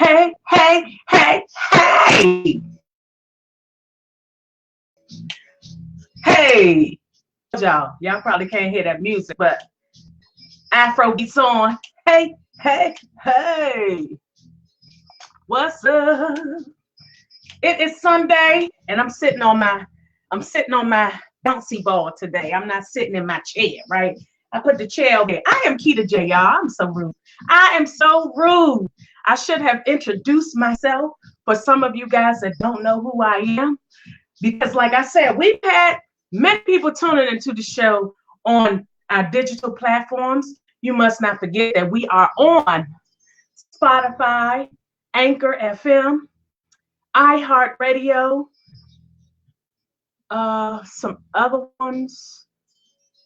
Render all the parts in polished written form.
hey, hey, hey, hey. Hey, y'all probably can't hear that music, but Afro beats on. Hey, hey, hey. What's up? It is Sunday, and I'm sitting on my bouncy ball today. I'm not sitting in my chair, right? I put the chair over there. I am Keita J, y'all. I'm so rude. I am so rude. I should have introduced myself for some of you guys that don't know who I am. Because, like I said, we've had many people tuning into the show on our digital platforms. You must not forget that we are on Spotify, Anchor FM, iHeartRadio, some other ones,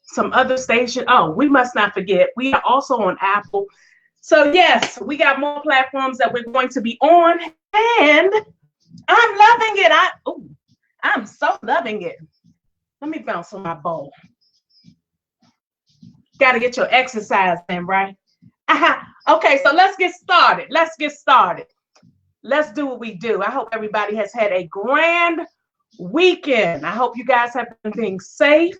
some other station. Oh, we must not forget, we are also on Apple. So yes, we got more platforms that we're going to be on, and I'm loving it. I'm so loving it. Let me bounce on my bowl. Got to get your exercise in, right? Okay, so let's get started. Let's do what we do. I hope everybody has had a grand weekend. I hope you guys have been being safe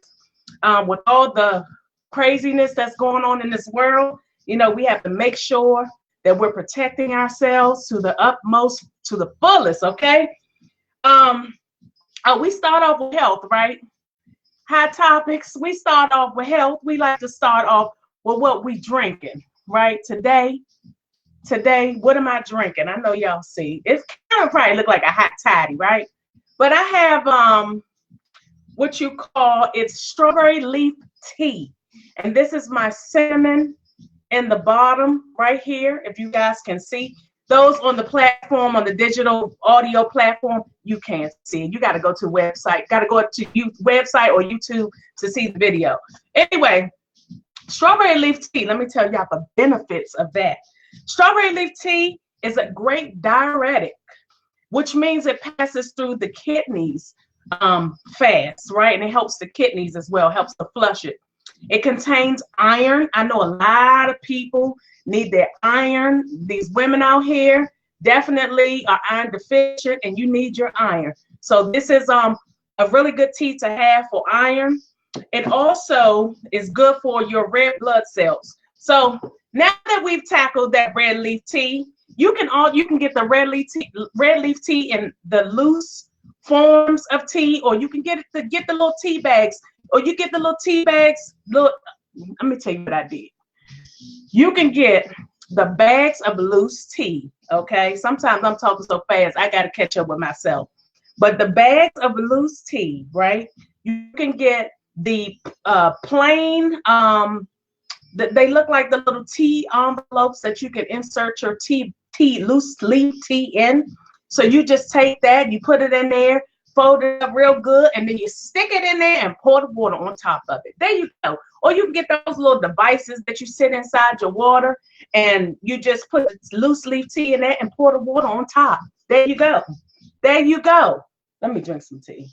with all the craziness that's going on in this world. You know, we have to make sure that we're protecting ourselves to the utmost, to the fullest, okay? We start off with health, right? Hot topics. We start off with health. We like to start off with what we drinking, right? Today, what am I drinking? I know y'all see. It's kind of probably look like a hot toddy, right? But I have what you call, it's strawberry leaf tea. And this is my cinnamon in the bottom right here, if you guys can see. Those on the platform, on the digital audio platform, you can't see it. You got to go to a website, got to go to website or YouTube to see the video. Anyway, strawberry leaf tea, let me tell y'all the benefits of that. Strawberry leaf tea is a great diuretic, which means it passes through the kidneys fast, right? And it helps the kidneys as well, helps to flush it. It contains iron. I know a lot of people need their iron. These women out here definitely are iron deficient, and you need your iron. So this is a really good tea to have for iron. It also is good for your red blood cells. So now that we've tackled that red leaf tea, you can get the red leaf tea in the loose forms of tea, or you can get the little tea bags, or you get the little tea bags. Look, let me tell you what I did. You can get the bags of loose tea, okay? Sometimes I'm talking so fast, I got to catch up with myself. But the bags of loose tea, right? You can get the plain, they look like the little tea envelopes that you can insert your loose leaf tea in. So you just take that, you put it in there, fold it up real good, and then you stick it in there and pour the water on top of it. There you go. Or you can get those little devices that you sit inside your water, and you just put loose leaf tea in there and pour the water on top. There you go. There you go. Let me drink some tea.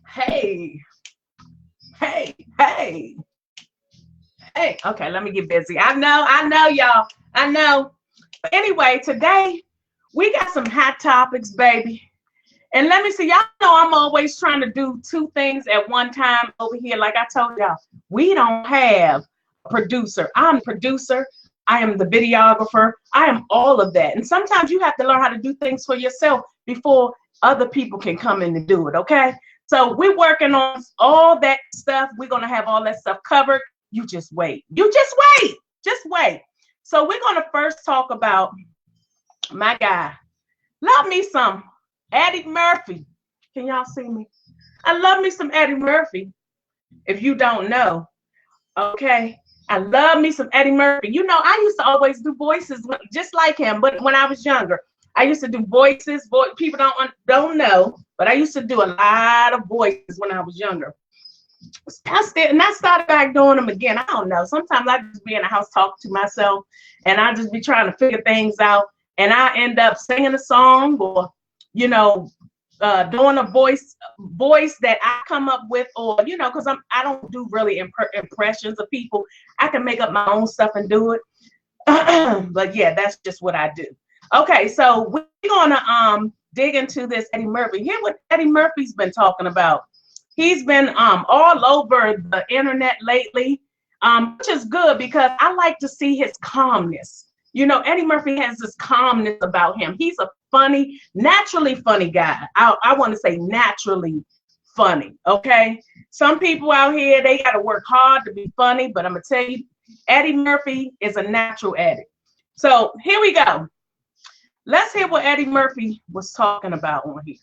Hey. Okay, let me get busy. I know, y'all. I know. But anyway, today we got some hot topics, baby. And let me see, y'all know I'm always trying to do two things at one time over here. Like I told y'all, we don't have a producer. I'm the producer. I am the videographer. I am all of that. And sometimes you have to learn how to do things for yourself before other people can come in and do it, okay? So we're working on all that stuff. We're going to have all that stuff covered. You just wait. Just wait. So we're going to first talk about my guy. Love me some Eddie Murphy. Can y'all see me? I love me some Eddie Murphy. If you don't know, okay? I love me some Eddie Murphy. You know, I used to always do voices just like him, but when I was younger, I used to do voices. People don't know, but I used to do a lot of voices when I was younger. I started back doing them again. I don't know. Sometimes I just be in the house talking to myself, and I just be trying to figure things out, and I end up singing a song, or doing a voice that I come up with, or because I don't do really impressions of people. I can make up my own stuff and do it. But yeah, that's just what I do. Okay, so we're gonna dig into this Eddie Murphy. Hear what Eddie Murphy's been talking about. He's been all over the internet lately, which is good because I like to see his calmness. You know, Eddie Murphy has this calmness about him. He's a funny, naturally funny guy. I want to say naturally funny. Okay, some people out here, they got to work hard to be funny, but I'm gonna tell you, Eddie Murphy is a natural at it. So here we go. Let's hear what Eddie Murphy was talking about on here.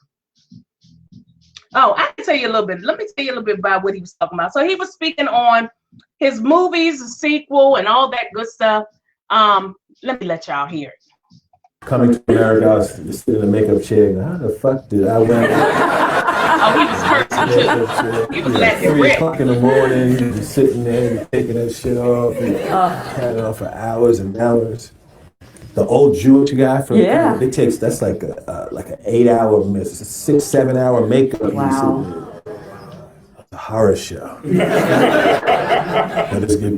Oh, I can tell you a little bit. Let me tell you a little bit about what he was talking about. So he was speaking on his movies, the sequel, and all that good stuff. Let me let y'all hear it. Coming to America, I was sitting in a makeup chair. How the fuck did I win? Oh, he was cursing too. He was letting it 3 rip. o'clock in the morning, he was sitting there, taking that shit off, and had it off for hours and hours. The old Jewish guy from that's like an 8-hour, 6-7 hour makeup. Wow. A horror show. But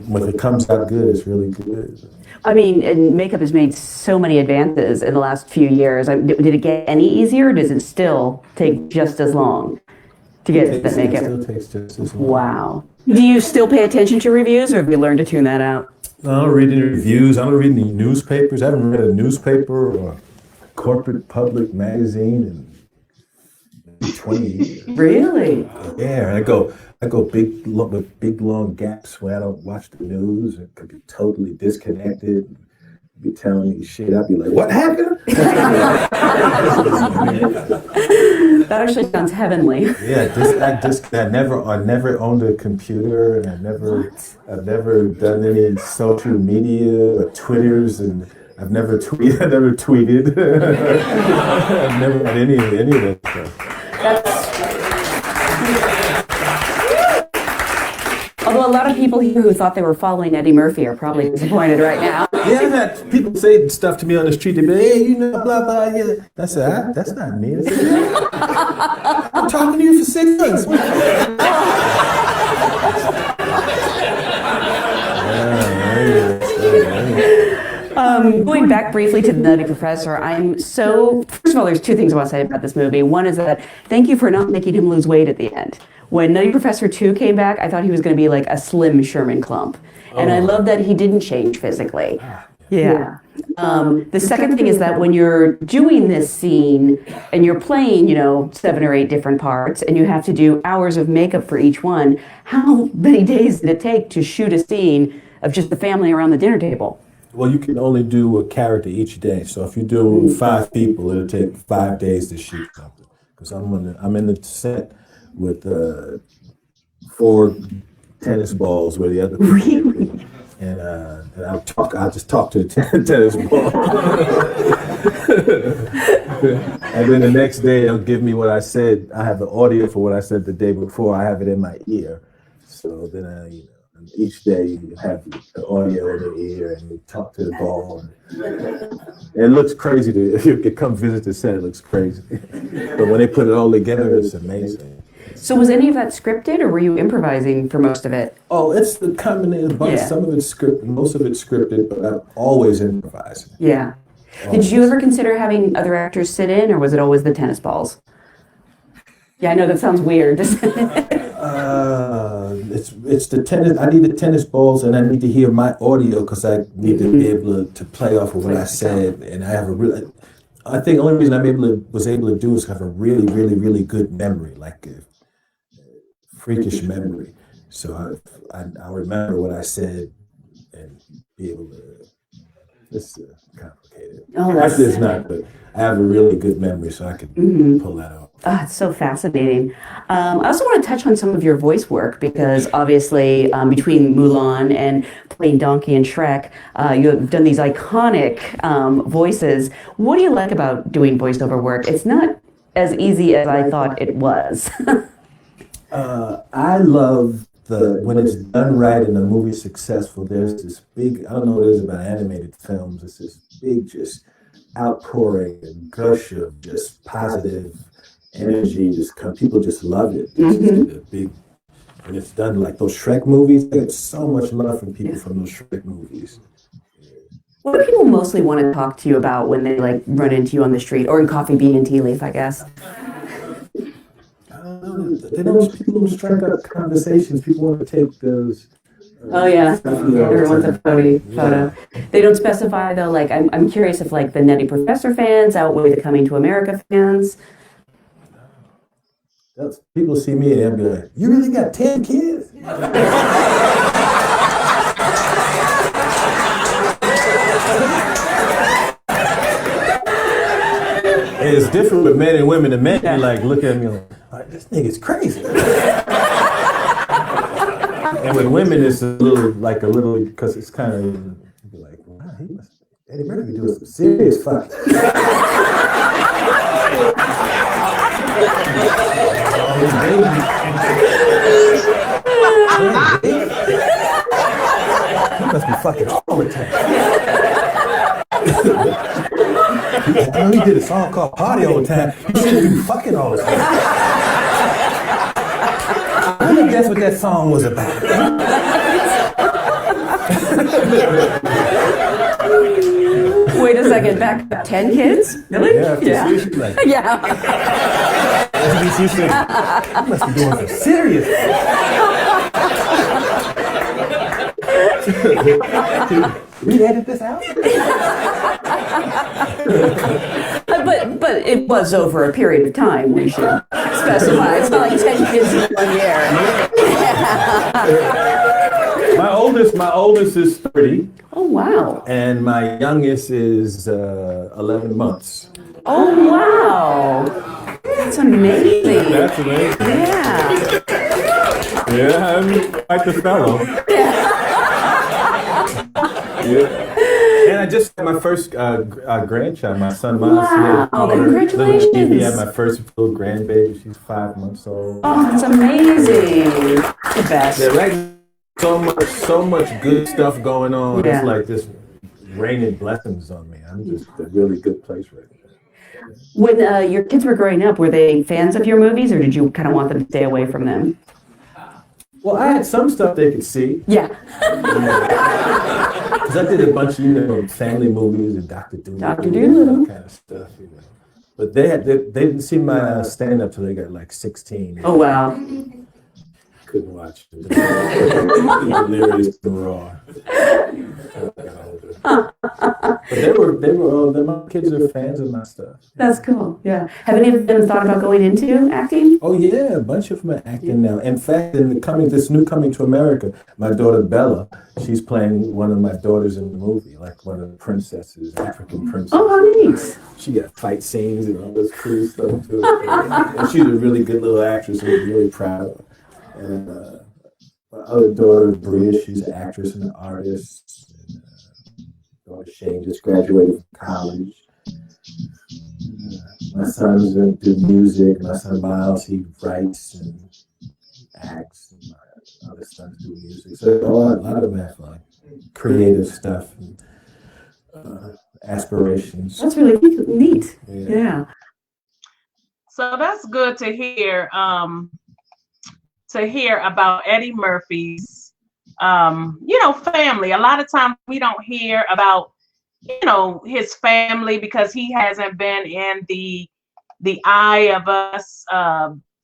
when it comes out good, it's really good. I mean, and makeup has made so many advances in the last few years. Did it get any easier, or does it still take just as long to get that makeup? It still takes just as long. Wow. Do you still pay attention to reviews, or have you learned to tune that out? I don't read any reviews. I don't read any newspapers. I haven't read a newspaper or a corporate public magazine in 20 years. Really? Yeah, I go big long gaps where I don't watch the news. It could be totally disconnected. Be telling me shit. I'd be like, "What happened?" That actually sounds heavenly. Yeah, I never owned a computer, and I've never done any social media or Twitters, and I've never tweeted. I've never had any of that stuff. Although a lot of people here who thought they were following Eddie Murphy are probably disappointed right now. Yeah, I've had people say stuff to me on the street. They be like, "Hey, you know, blah blah." Yeah, I said, "That's not me." I said, "Yeah. I'm talking to you for 6 months." Going back briefly to The Nutty Professor, first of all, there's 2 things I want to say about this movie. One is that thank you for not making him lose weight at the end. When Nutty Professor 2 came back, I thought he was going to be like a slim Sherman Klump. And I love that he didn't change physically. Yeah. The second thing is that when you're doing this scene and you're playing, 7 or 8 different parts, and you have to do hours of makeup for each one, how many days did it take to shoot a scene of just the family around the dinner table? Well, you can only do a character each day. So if you do 5 people, it'll take 5 days to shoot something. Because I'm in the set with 4 tennis balls where the other people. Really? And I'll just talk to the tennis ball. And then the next day they'll give me what I said. I have the audio for what I said the day before. I have it in my ear. So then each day you have the audio in the ear and you talk to the ball. And it looks crazy if you come visit the set, it looks crazy. But when they put it all together, it's amazing. So was any of that scripted, or were you improvising for most of it? Oh, it's the combination. Yeah. Some of it's scripted, most of it's scripted, but I'm always improvising. Yeah. Did you ever consider having other actors sit in, or was it always the tennis balls? Yeah, I know that sounds weird. It's the tennis. I need the tennis balls, and I need to hear my audio because I need to be able to play off of what I said. And I have I think the only reason was able to do is have a really, really, really good memory, like a freakish memory. So I remember what I said and be able to. It's complicated. Oh, Actually, it's not, but I have a really good memory, so I can pull that off. It's so fascinating. I also want to touch on some of your voice work because obviously between Mulan and playing Donkey and Shrek, you have done these iconic voices. What do you like about doing voiceover work? It's not as easy as I thought it was. I love when it's done right and the movie's successful, there's this big, I don't know what it is about animated films, it's this big just outpouring and gush of just positive energy, people just love it. It's a big, and it's done like those Shrek movies. I get so much love from people from those Shrek movies. What do people mostly want to talk to you about when they like run into you on the street or in Coffee Bean and Tea Leaf, I guess? People don't strike up conversations. People want to take those. Oh yeah, everyone's a photo. They don't specify though. Like I'm curious if like the Nutty Professor fans outweigh the Coming to America fans. People see me and they'll be like, "You really got 10 kids?" It's different with men and women. The men be like, look at me like, this nigga's crazy. And with women, it's a little, because it's kind of like, wow, Eddie Murphy be doing some serious fuck. He must be fucking all the time. I know he did a song called Party all the time. He shouldn't be fucking all the time. I think that's what that song was about. Wait a second, back up 10 kids? Really? Yeah. Yeah. She said, you must be doing some serious. Re-edit this out? But it was over a period of time, we should specify. It's not like 10 kids in 1 year. My oldest is 30. Oh, wow. And my youngest is 11 months. Oh, wow. That's amazing. That's amazing. Yeah. Yeah, I'm quite the fellow. Yeah. And I just had my first grandchild, my son Miles. Wow, congratulations. He had my first little grandbaby. She's 5 months old. Oh, that's amazing. The best. Yeah, right. So much good stuff going on. Yeah. It's like this raining blessings on me. I'm just a really good place right now. When your kids were growing up, were they fans of your movies, or did you kind of want them to stay away from them? Well, I had some stuff they could see. Yeah. Because I did a bunch of, family movies and Dr. Dolittle. That kind of stuff, But they didn't see my stand-up till they got like 16. Oh, wow. Couldn't watch it. Delirious and raw. But my kids are fans of my stuff. That's cool. Yeah. Have any of them thought about going into acting? Oh yeah, a bunch of them are acting now. In fact, this new Coming to America, my daughter Bella, she's playing one of my daughters in the movie, like one of the princesses, African princesses. Oh, how neat. She got fight scenes and all this cool stuff too. And she's a really good little actress, and I'm really proud of her. And my other daughter, Bria, she's an actress and an artist. And daughter Shane just graduated from college. My son's into music. My son Miles, he writes and acts. And my other sons do music. So a lot of them have like creative stuff and aspirations. That's really neat. Yeah. So that's good to hear. To hear about Eddie Murphy's, family. A lot of times we don't hear about, his family because he hasn't been in the eye of us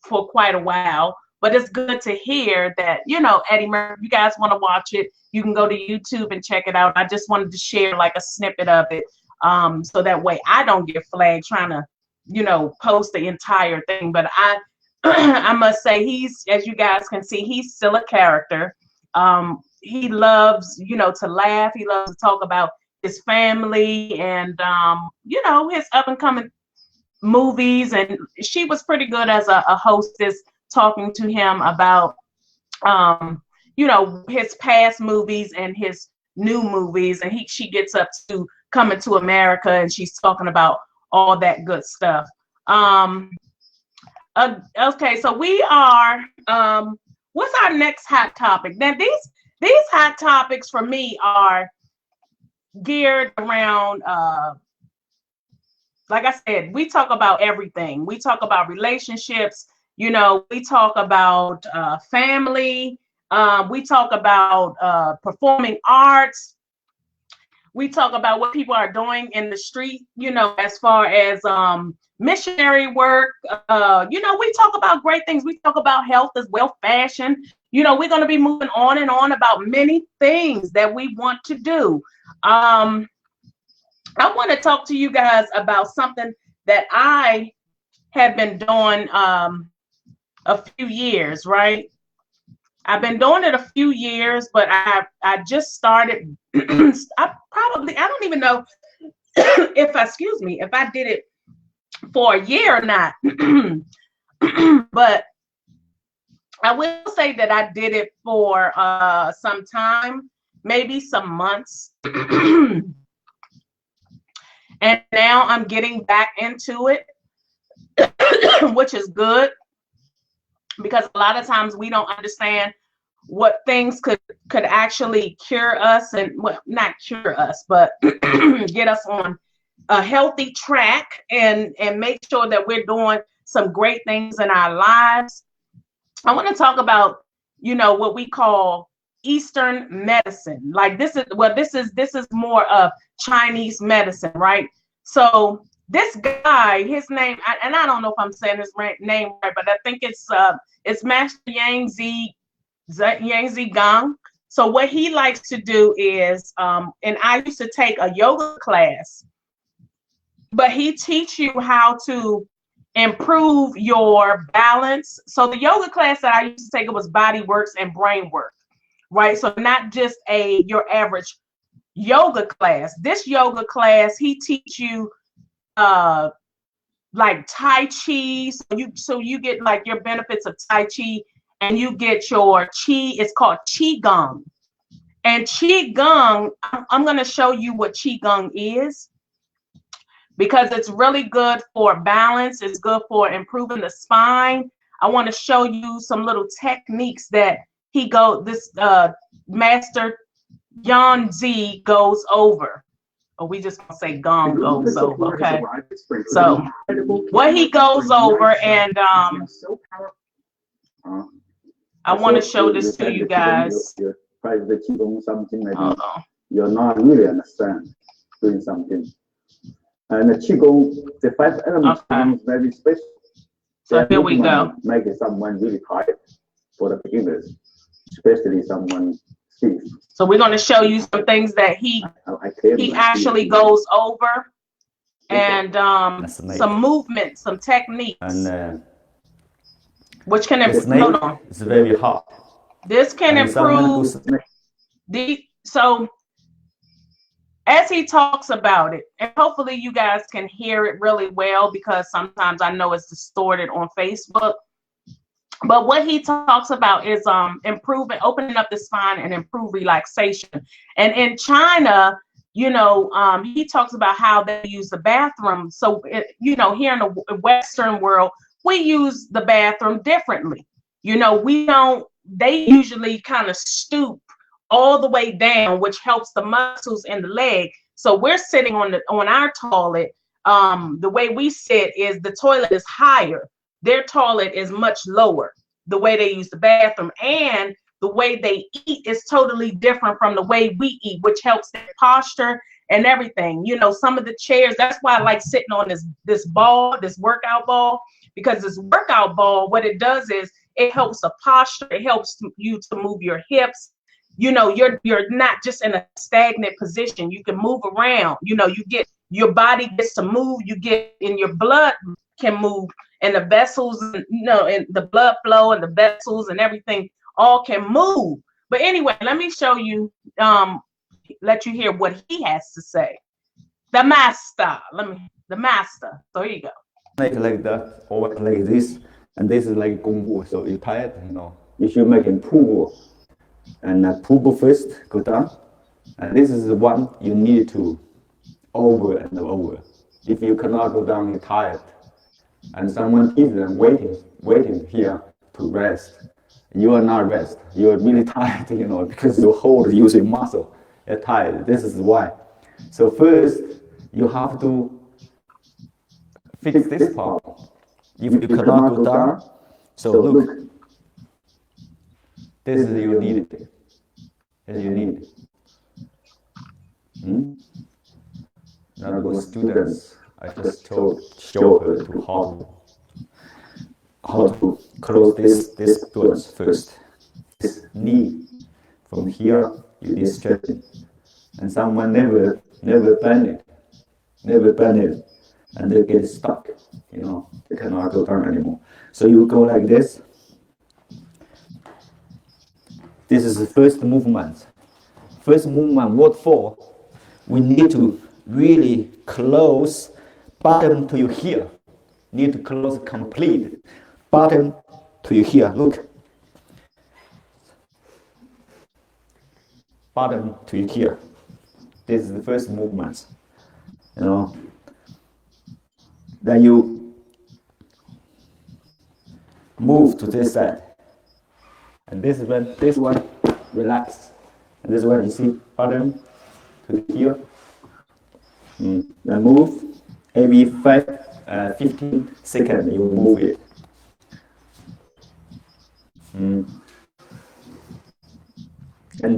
for quite a while. But it's good to hear that, Eddie Murphy, if you guys want to watch it, you can go to YouTube and check it out. I just wanted to share like a snippet of it so that way I don't get flagged trying to, post the entire thing. But I must say as you guys can see, he's still a character. He loves, to laugh. He loves to talk about his family and, his up and coming movies. And she was pretty good as a hostess talking to him about, his past movies and his new movies. And she gets up to Coming to America and she's talking about all that good stuff. Okay, so we are, what's our next hot topic? Now, these hot topics for me are geared around, like I said, we talk about everything. We talk about relationships, we talk about family, we talk about performing arts. We talk about what people are doing in the street, you know, as far as missionary work. You know, we talk about great things. We talk about health as well, fashion. You know, we're going to be moving on and on about many things that we want to do. I want to talk to you guys about something that I have been doing a few years, right? I've been doing it a few years, but I just started. I don't even know if I did it for a year or not. But I will say that I did it for some time, maybe some months. And now I'm getting back into it, which is good, because a lot of times we don't understand what things could actually cure us, and well, not cure us, but get us on a healthy track and make sure that we're doing some great things in our lives. I want to talk about, you know, what we call Eastern medicine. Like this is more of Chinese medicine, right? So this guy, his name, and I don't know if I'm saying his name right, but I think it's Master Yang Zigong. So what he likes to do is, and I used to take a yoga class, but he teach you how to improve your balance. So the yoga class that I used to take, it was body works and brain work, right? So not just your average yoga class. This yoga class, he teach you like Tai Chi. So you get like your benefits of Tai Chi, and you get your Qi. It's called QiGong. And QiGong, I'm going to show you what QiGong is, because it's really good for balance. It's good for improving the spine. I want to show you some little techniques that this Master Yan Z goes over. Or we just gonna say Gong goes over, okay? So what he goes over, and I want to show this to you guys. Something maybe you're not really understand doing something. And the Qigong, the 5 elements is very special. So here we go. Make someone really tired for the beginners, especially someone stiff. So we're going to show you some things that he actually goes over, and some movement, some techniques, and which can improve. It's very hot. This can improve so as he talks about it, and hopefully you guys can hear it really well, because sometimes I know it's distorted on Facebook. But what he talks about is opening up the spine and improve relaxation. And in China, you know, he talks about how they use the bathroom. So, you know, here in the Western world, we use the bathroom differently. You know, they usually kind of stoop all the way down, which helps the muscles in the leg. So we're sitting on our toilet. The way we sit is the toilet is higher. Their toilet is much lower, the way they use the bathroom. And the way they eat is totally different from the way we eat, which helps their posture and everything. You know, some of the chairs, that's why I like sitting on this workout ball, because this workout ball, what it does is it helps the posture. It helps you to move your hips. You know, you're not just in a stagnant position. You can move around. You know, your body gets to move. And your blood can move, and the vessels, you know, and the blood flow and the vessels and everything all can move. But anyway, let me show you, let you hear what he has to say. The master. So here you go. Make like that, or like this, and this is like Kung Fu. So you tired, you know, you should make it pull. And pull first, go down. And this is the one you need to over and over. If you cannot go down, you're tired. And someone is waiting here to rest. You are not rest. You are really tired, you know, because you hold using muscle. You're tired. This is why. So first, you have to fix this part. If you cannot go down, so look. This is you need it. As you need. Now the students, I just show her to how to close this doors first. This knee from here, you need stretching. And someone never planned it, and they get stuck. They cannot go down anymore. So you go like this. This is the first movement. First movement, what for? We need to really close bottom to your heel. Need to close complete bottom to your heel. Look. Bottom to your heel. This is the first movement. Then you move to this side. And this one relax. And this one, you see, bottom to the heel. Then move. Every 15 seconds, you move it. And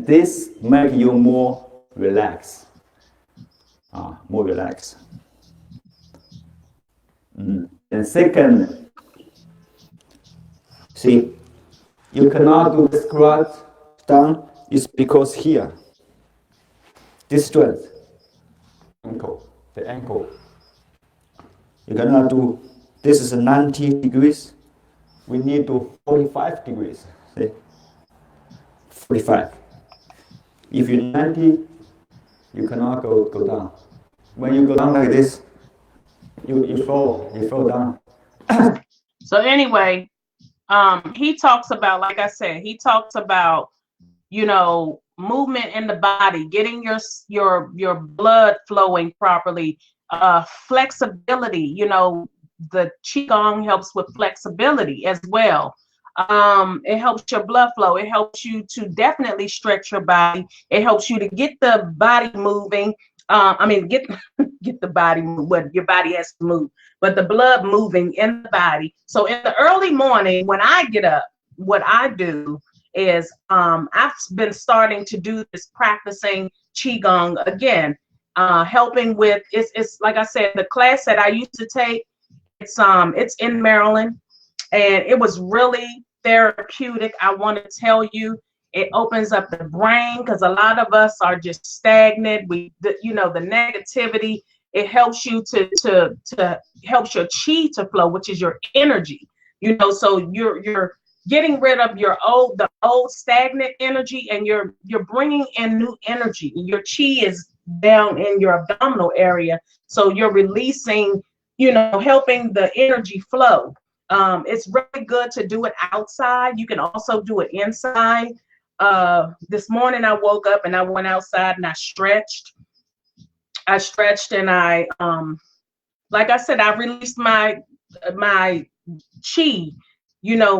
this make you more relaxed. More relaxed. And second, see, you cannot do the squat down, is because here, this strength, the ankle. You cannot do, this is 90 degrees, we need to 45 degrees, see, 45. If you're 90, you cannot go down. When you go down like this, you fall down. So anyway, he talks about, like I said, he talks about, movement in the body, getting your blood flowing properly, flexibility. The QiGong helps with flexibility as well. It helps your blood flow. It helps you to definitely stretch your body. It helps you to get the body moving. Get the body, what your body has to move, but the blood moving in the body. So in the early morning, when I get up, what I do is I've been starting to do this, practicing QiGong again, helping with, it's like I said, the class that I used to take, it's in Maryland, and it was really therapeutic. I want to tell you, it opens up the brain, because a lot of us are just stagnant. The negativity, it helps you to helps your chi to flow, which is your energy. So you're getting rid of the old stagnant energy, and you're bringing in new energy. Your chi is down in your abdominal area, so you're releasing, helping the energy flow. It's really good to do it outside. You can also do it inside. This morning I woke up and I went outside and I stretched and I like I said, I released my chi,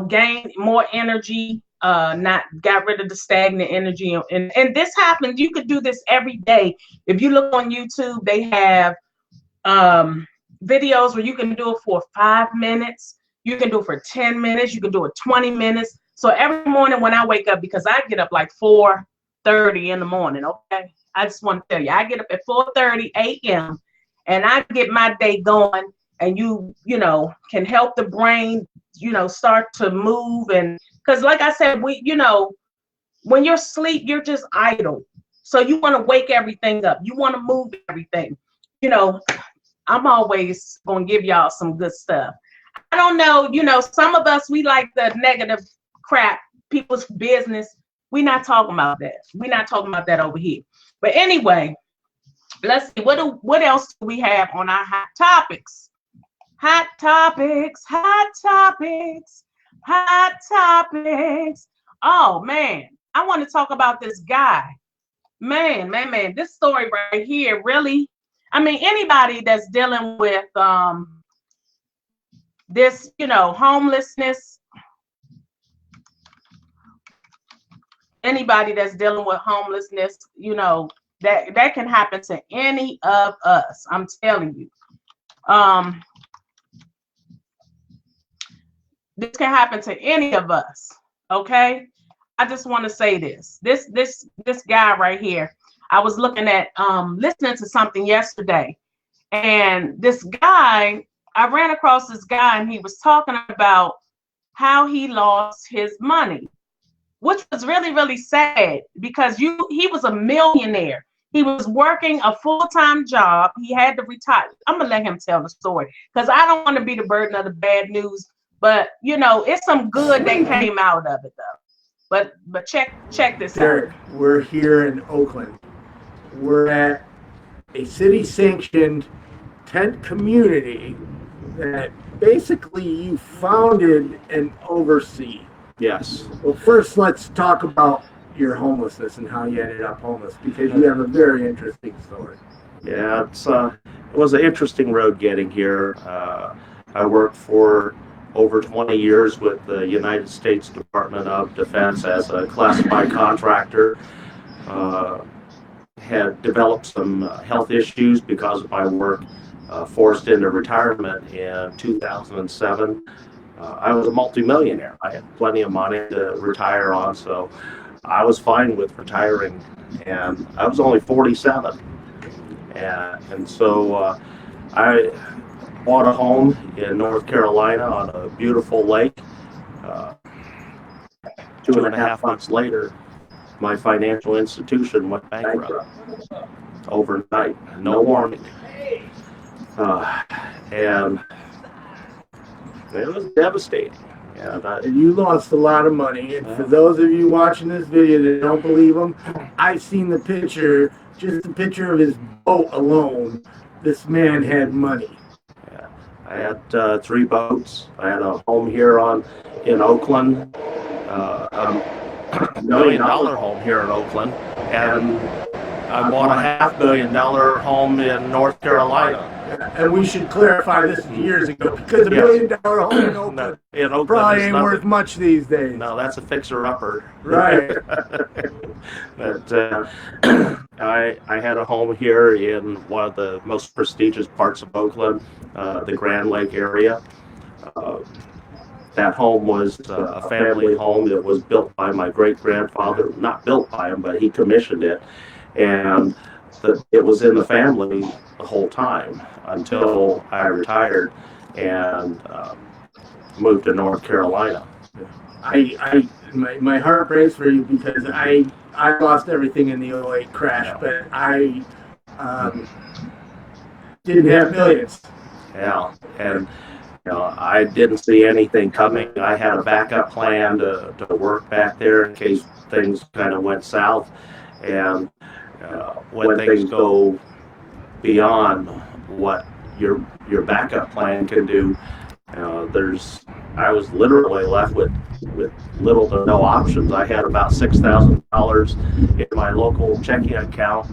gained more energy, not got rid of the stagnant energy. And this happens, you could do this every day. If you look on YouTube, they have videos where you can do it for 5 minutes, you can do it for 10 minutes, you can do it 20 minutes. So every morning when I wake up, because I get up like 4:30 in the morning, okay? I just want to tell you, I get up at 4:30 a.m. and I get my day going, and you can help the brain, start to move. And because like I said, when you're asleep, you're just idle. So you want to wake everything up. You want to move everything. I'm always going to give y'all some good stuff. I don't know, some of us, we like the negative crap, people's business. We're not talking about that. We're not talking about that over here. But anyway, let's see, what else do we have on our hot topics? Hot topics. Oh man, I want to talk about this guy. Man, this story right here, really, anybody that's dealing with this, homelessness, anybody that's dealing with homelessness, that can happen to any of us. I'm telling you. This can happen to any of us. Okay. I just want to say this guy right here. I was looking at listening to something yesterday, and this guy, I ran across this guy, and he was talking about how he lost his money, which was really, really sad because he was a millionaire. He was working a full-time job. He had to retire. I'm gonna let him tell the story because I don't want to be the burden of the bad news. But you know, it's some good that came out of it though. But check this Derek, out. we're here in Oakland. We're at a city-sanctioned tent community that basically you founded and oversee. Yes. Well, first let's talk about your homelessness and how you ended up homeless, because you have a very interesting story. Yeah, it was an interesting road getting here. I worked for over 20 years with the United States Department of Defense as a classified contractor. Had developed some health issues because of my work, forced into retirement in 2007. I was a multimillionaire. I had plenty of money to retire on, so I was fine with retiring, and I was only 47. And so I bought a home in North Carolina on a beautiful lake. 2.5 months later, my financial institution went bankrupt overnight, no warning. And it was devastating. And you lost a lot of money. And for those of you watching this video that don't believe him, I've seen the picture, just the picture of his boat alone. This man had money. Yeah. I had 3 boats. I had a home here in Oakland, $1 million home here in Oakland, and I bought a $500,000 home in North Carolina. And we should clarify this years ago, because $1 million home in Oakland, probably ain't worth much these days. No, that's a fixer-upper. Right. But I had a home here in one of the most prestigious parts of Oakland, the Grand Lake area. That home was a family home that was built by my great-grandfather. Not built by him, but he commissioned it. And it was in the family the whole time until I retired and moved to North Carolina. My heart breaks for you, because I lost everything in the '08 crash, but I didn't have millions. Yeah, and I didn't see anything coming. I had a backup plan to work back there in case things kind of went south. And when things go beyond what your backup plan can do, I was literally left with little to no options. I had about $6,000 in my local checking account.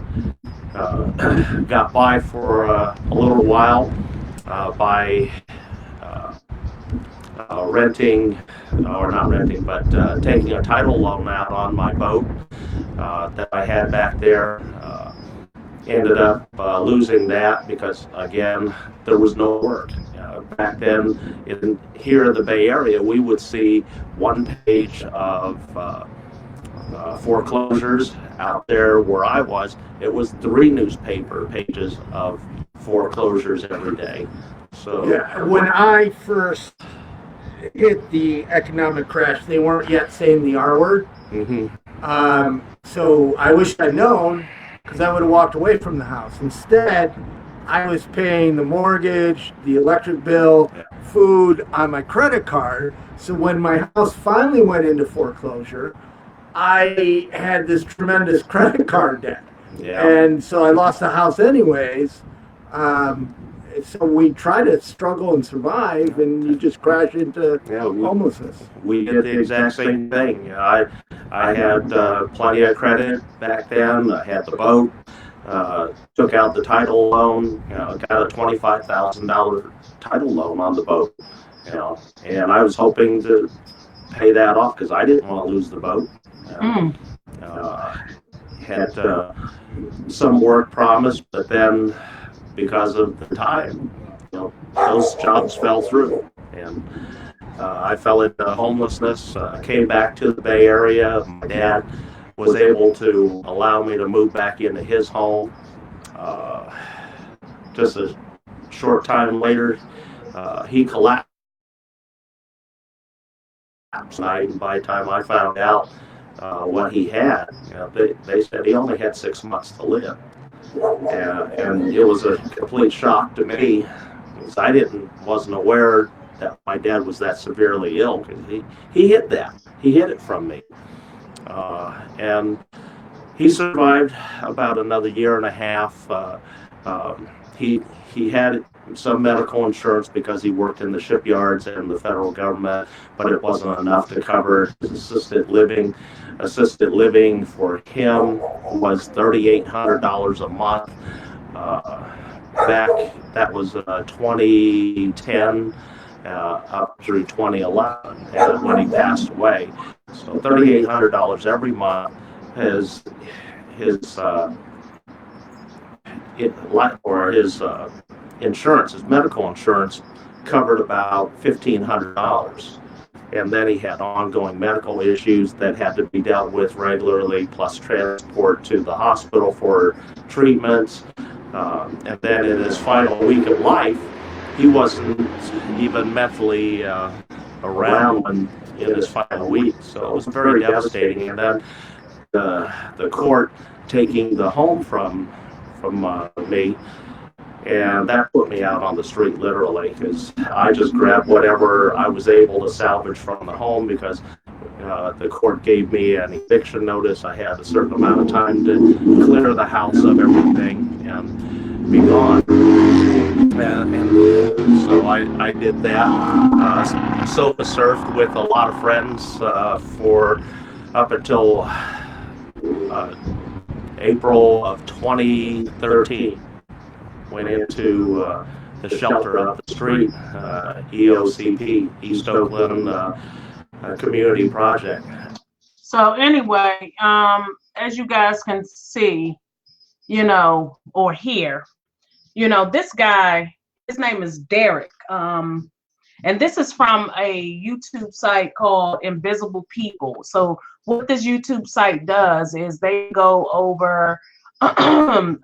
Got by for a little while by taking a title loan out on my boat that I had back there. Ended up losing that because, again, there was no work. Back then, here in the Bay Area, we would see one page of foreclosures. Out there where I was, it was 3 newspaper pages of foreclosures every day. So yeah, when I first hit the economic crash, they weren't yet saying the R word. Mm-hmm. So I wish I'd known, because I would have walked away from the house. Instead, I was paying the mortgage, the electric bill, food on my credit card. So when my house finally went into foreclosure, I had this tremendous credit card debt. Yeah. And so I lost the house anyways. So we try to struggle and survive, and you just crash into homelessness. We did the exact same thing. I had plenty of credit back then. I had the boat. Took out the title loan. Got a $25,000 title loan on the boat. And I was hoping to pay that off because I didn't want to lose the boat. Had some work promised, but then because of the time, those jobs fell through, and I fell into homelessness. Came back to the Bay Area. My dad was able to allow me to move back into his home. Just a short time later, he collapsed. And by the time I found out what he had, they said he only had 6 months to live. And it was a complete shock to me, because I wasn't aware that my dad was that severely ill, because he hid that. He hid it from me. And he survived about another year and a half. He had some medical insurance because he worked in the shipyards and the federal government, but it wasn't enough to cover his assisted living. Assisted living for him was $3,800 a month. That was 2010 up through 2011, and when he passed away. So $3,800 every month. His insurance, his medical insurance, covered about $1,500. And then he had ongoing medical issues that had to be dealt with regularly, plus transport to the hospital for treatments. And then in his final week of life, he wasn't even mentally around in his final week. So it was very devastating. And then the court taking the home from me, and that put me out on the street literally, because I just grabbed whatever I was able to salvage from the home, because the court gave me an eviction notice. I had a certain amount of time to clear the house of everything and be gone. And so I did that. Sofa surfed with a lot of friends for up until April of 2013. Went into the shelter up the street, EOCP, East Oakland Community Project. So anyway, as you guys can see, or hear, this guy, his name is Derek. And this is from a YouTube site called Invisible People. So what this YouTube site does is they go over from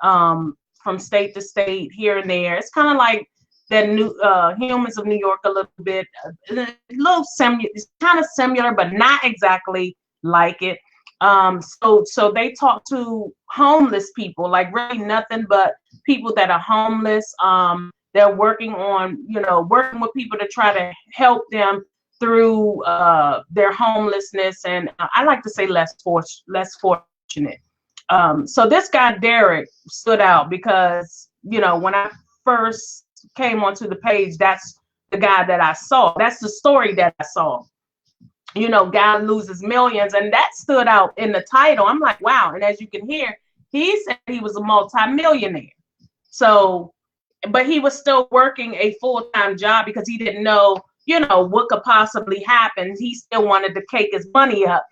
state to state, here and there. It's kind of like the new Humans of New York a little bit, it's kind of similar, but not exactly like it. So they talk to homeless people, like really nothing but people that are homeless. They're working on, working with people to try to help them through their homelessness, and I like to say less fortunate. So this guy Derek stood out because, when I first came onto the page, that's the guy that I saw. That's the story that I saw. Guy loses millions, and that stood out in the title. I'm like, wow. And as you can hear, he said he was a multi-millionaire. So, but he was still working a full-time job because he didn't know, what could possibly happen. He still wanted to cake his money up.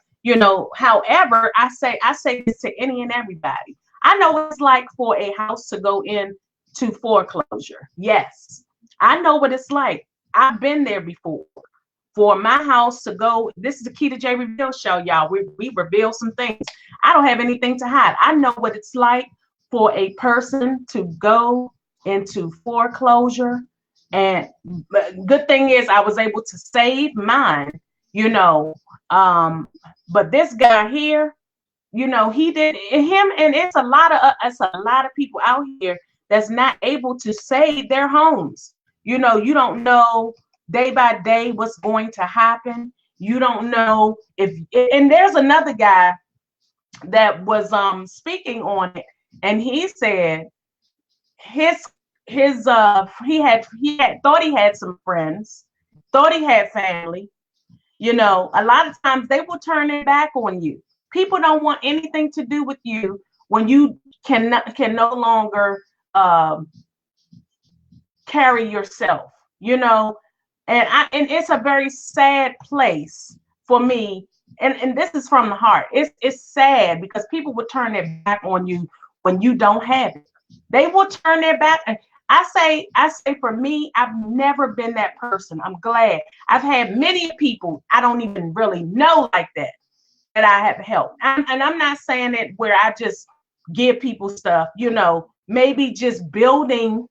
However, I say this to any and everybody. I know what it's like for a house to go into foreclosure. Yes, I know what it's like. I've been there before. For my house to go, this is the Key to J Reveal show, y'all. We reveal some things. I don't have anything to hide. I know what it's like for a person to go into foreclosure. And good thing is I was able to save mine, but this guy here, he did him, and it's a lot of people out here that's not able to save their homes. You don't know day by day what's going to happen. You don't know and there's another guy that was speaking on it, and he said he thought he had some friends, thought he had family. A lot of times they will turn their back on you. People don't want anything to do with you when you can no longer carry yourself, and it's a very sad place for me. And this is from the heart. It's sad because people will turn their back on you when you don't have it. They will turn their back. I say for me, I've never been that person. I'm glad. I've had many people I don't even really know like that. that I have helped. And I'm not saying it where I just give people stuff, you know, maybe just building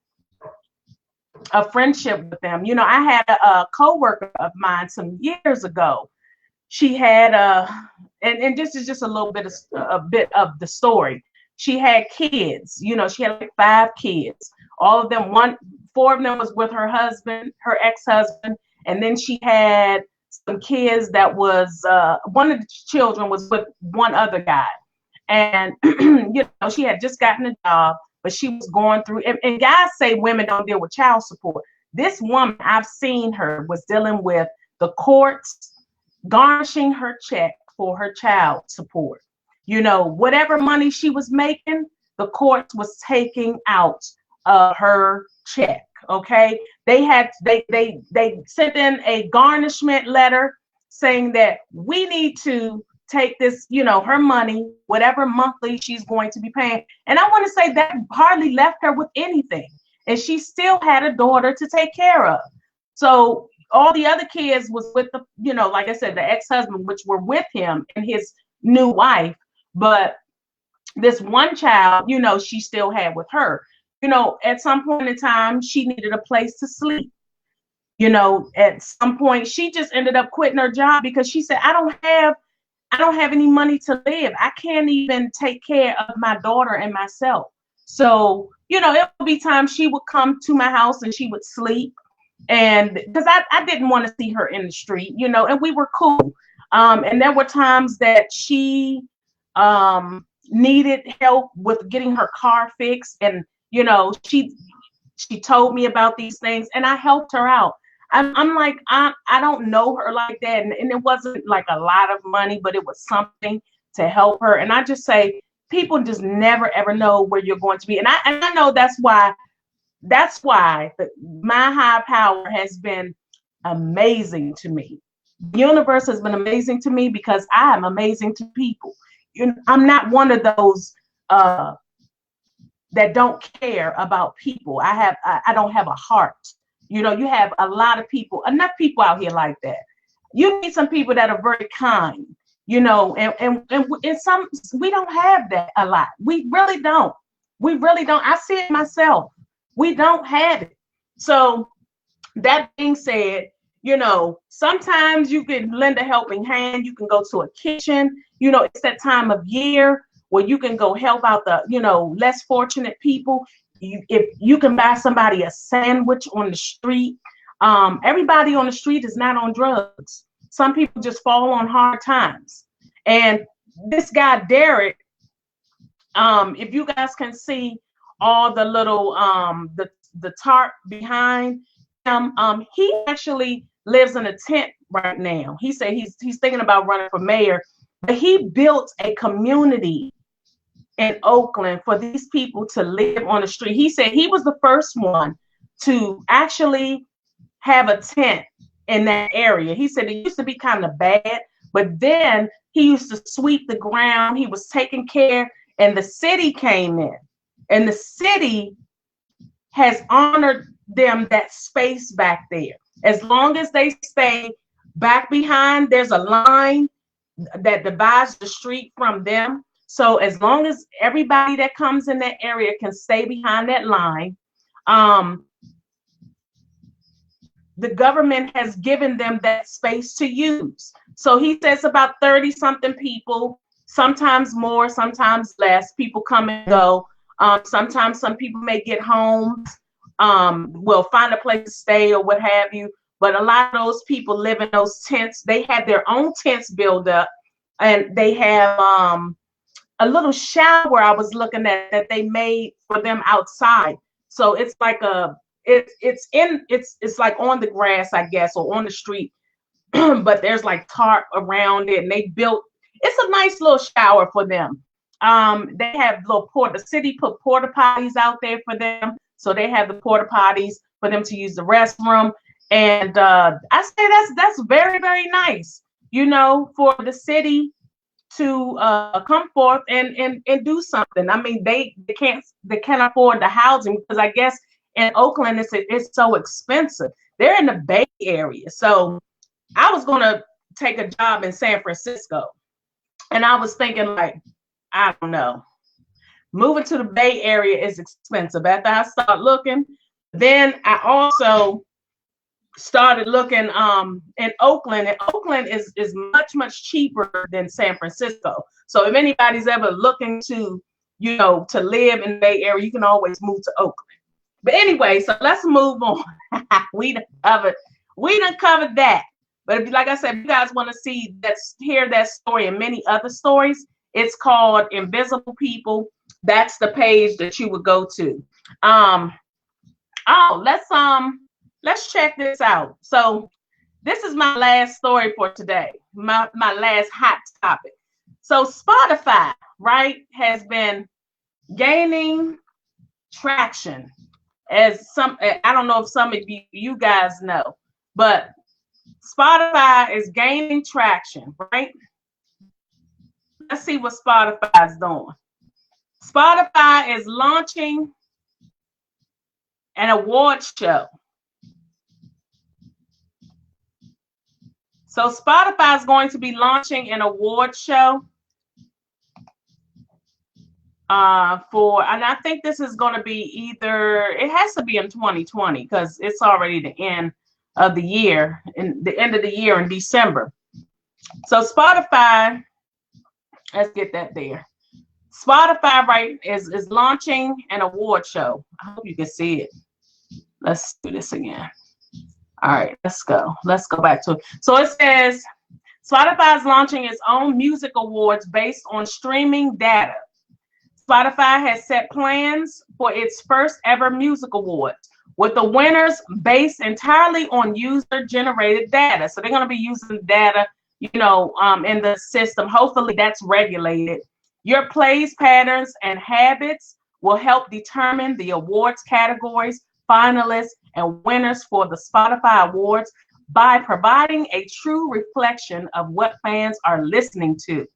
a friendship with them. You know, I had a coworker of mine some years ago. She had and this is just a bit of the story. She had kids, you know, she had like 5 kids. All of them, 4 of them was with her husband, her ex-husband, and then she had some kids that was one of the children was with one other guy. And you know, she had just gotten a job, but she was going through, and guys say women don't deal with child support. This woman, I've seen her, was dealing with the courts garnishing her check for her child support. You know, whatever money she was making, the courts was taking out her check. Okay, they sent in a garnishment letter saying that we need to take this, you know, her money, whatever monthly she's going to be paying. And I want to say that hardly left her with anything. And she still had a daughter to take care of. So all the other kids was with the, you know, like I said, the ex-husband, which were with him and his new wife. But this one child, you know, she still had with her. You know, at some point in time, she needed a place to sleep. You know, at some point, she just ended up quitting her job because she said, I don't have any money to live. I can't even take care of my daughter and myself. So, you know, it would be times she would come to my house and she would sleep. And because I didn't want to see her in the street, you know, and we were cool. And there were times that she needed help with getting her car fixed. And, you know, she told me about these things and I helped her out. I'm like, I don't know her like that. And it wasn't like a lot of money, but it was something to help her. And I just say, people just never, ever know where you're going to be. And I know that's why my higher power has been amazing to me. The universe has been amazing to me because I am amazing to people. I'm not one of those that don't care about people. I don't have a heart. You know, you have a lot of people, enough people out here like that. You meet some people that are very kind, you know, and some, we don't have that a lot. We really don't. I see it myself. We don't have it. So that being said, you know, sometimes you can lend a helping hand. You can go to a kitchen. You know, it's that time of year where you can go help out the, you know, less fortunate people. If you can buy somebody a sandwich on the street, everybody on the street is not on drugs. Some people just fall on hard times. And this guy, Derek, if you guys can see all the little, the tarp behind him, he actually lives in a tent right now. He said he's thinking about running for mayor, but he built a community in Oakland for these people to live on the street. He said he was the first one to actually have a tent in that area. He said it used to be kind of bad, but then he used to sweep the ground. He was taking care, and the city came in, and the city has honored them that space back there. As long as they stay back behind, there's a line that divides the street from them. So as long as everybody that comes in that area can stay behind that line, the government has given them that space to use. So he says about 30 something people, sometimes more, sometimes less, people come and go. Sometimes some people may get homes, will find a place to stay or what have you. But a lot of those people live in those tents. They have their own tents built up, and they have a little shower I was looking at that they made for them outside. So it's like it's like on the grass, I guess, or on the street, but there's like tarp around it, and they built, it's a nice little shower for them. They have the city put porta potties out there for them. So they have the porta potties for them to use the restroom. And I say that's very, very nice, you know, for the city to come forth and do something. I mean, they can't afford the housing because I guess in Oakland it's so expensive. They're in the Bay Area. So I was gonna take a job in San Francisco. And I was thinking, like, I don't know. Moving to the Bay Area is expensive. After I started looking, then I also started looking in Oakland, and Oakland is much cheaper than San Francisco. So if anybody's ever looking to, you know, to live in the Bay Area, you can always move to Oakland. But anyway, so let's move on. we done covered that. But if, like I said, if you guys want to see that, hear that story and many other stories, it's called Invisible People. That's the page that you would go to. Let's check this out. So this is my last story for today, my last hot topic. So Spotify, right, has been gaining traction. As some, I don't know if some of you guys know, but Spotify is gaining traction, right? Let's see what Spotify is doing. Spotify is launching an award show. So Spotify is going to be launching an award show and I think this is going to be it has to be in 2020 because it's already the end of the year, in the end of the year in December. So Spotify, let's get that there. Spotify, right, is launching an award show. I hope you can see it. Let's do this again. All right, let's go. Let's go back to it. So it says Spotify is launching its own music awards based on streaming data. Spotify has set plans for its first ever music awards, with the winners based entirely on user-generated data. So they're going to be using data, you know, in the system. Hopefully that's regulated. Your plays patterns and habits will help determine the awards categories, finalists, and winners for the Spotify Awards by providing a true reflection of what fans are listening to.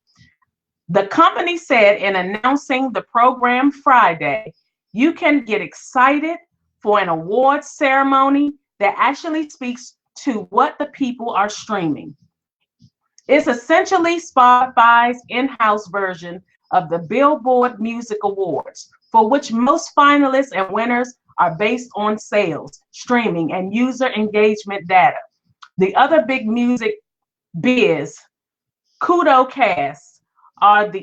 The company said in announcing the program Friday, you can get excited for an awards ceremony that actually speaks to what the people are streaming. It's essentially Spotify's in-house version of the Billboard Music Awards, for which most finalists and winners are based on sales, streaming, and user engagement data. The other big music biz, QiGong, are the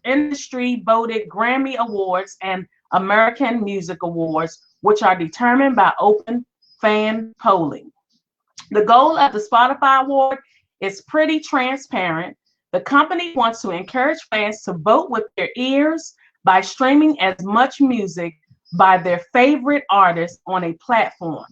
industry voted Grammy Awards and American Music Awards, which are determined by open fan polling. The goal of the Spotify Award is pretty transparent. The company wants to encourage fans to vote with their ears by streaming as much music by their favorite artists on a platform.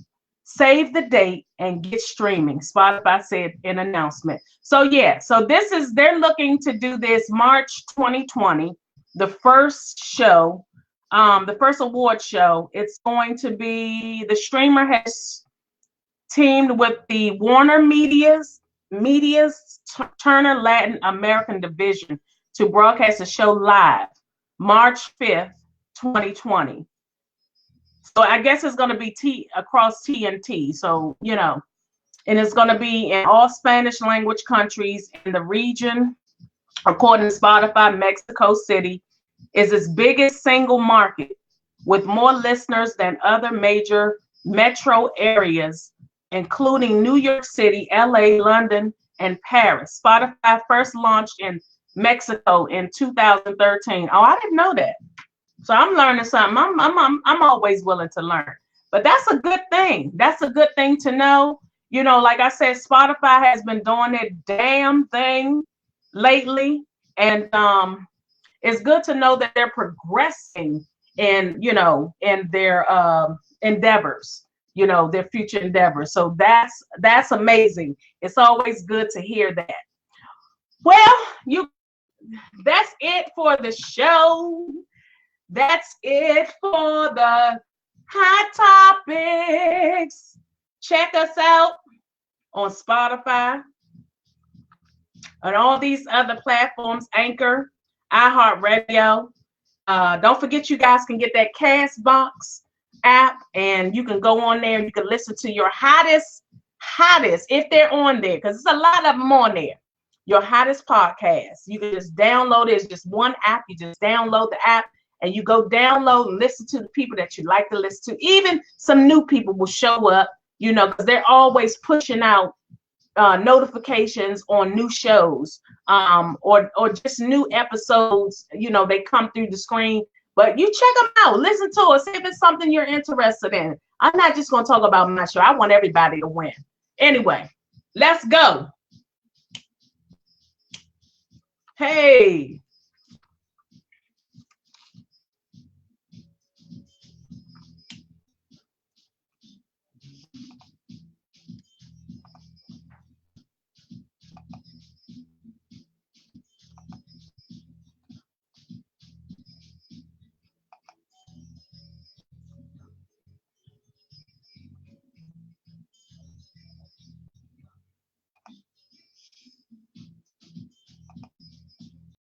Save the date and get streaming, Spotify said in an announcement. So yeah, so they're looking to do this March 2020, the first show, the first award show. It's going to be, the streamer has teamed with the Warner Media's Turner Latin American division to broadcast the show live March 5th, 2020. So I guess it's going to be across TNT. So, you know, and it's going to be in all Spanish language countries in the region. According to Spotify, Mexico City is its biggest single market with more listeners than other major metro areas, including New York City, LA, London, and Paris. Spotify first launched in Mexico in 2013. Oh, I didn't know that. So I'm learning something. I'm always willing to learn. But that's a good thing. That's a good thing to know. You know, like I said, Spotify has been doing their damn thing lately. And it's good to know that they're progressing in, you know, in their endeavors, you know, their future endeavors. So that's amazing. It's always good to hear that. Well, that's it for the show. That's it for the hot topics. Check us out on Spotify and all these other platforms, Anchor, iHeartRadio. Don't forget, you guys can get that Castbox app, and you can go on there and you can listen to your hottest, if they're on there, because there's a lot of them on there. your hottest podcast. You can just download it. It's just one app. You just download the app and you go download and listen to the people that you like to listen to. Even some new people will show up, you know, because they're always pushing out notifications on new shows, or just new episodes. You know, they come through the screen, but you check them out, listen to it, see if it's something you're interested in. I'm not just going to talk about my show. I want everybody to win. Anyway, let's go. Hey.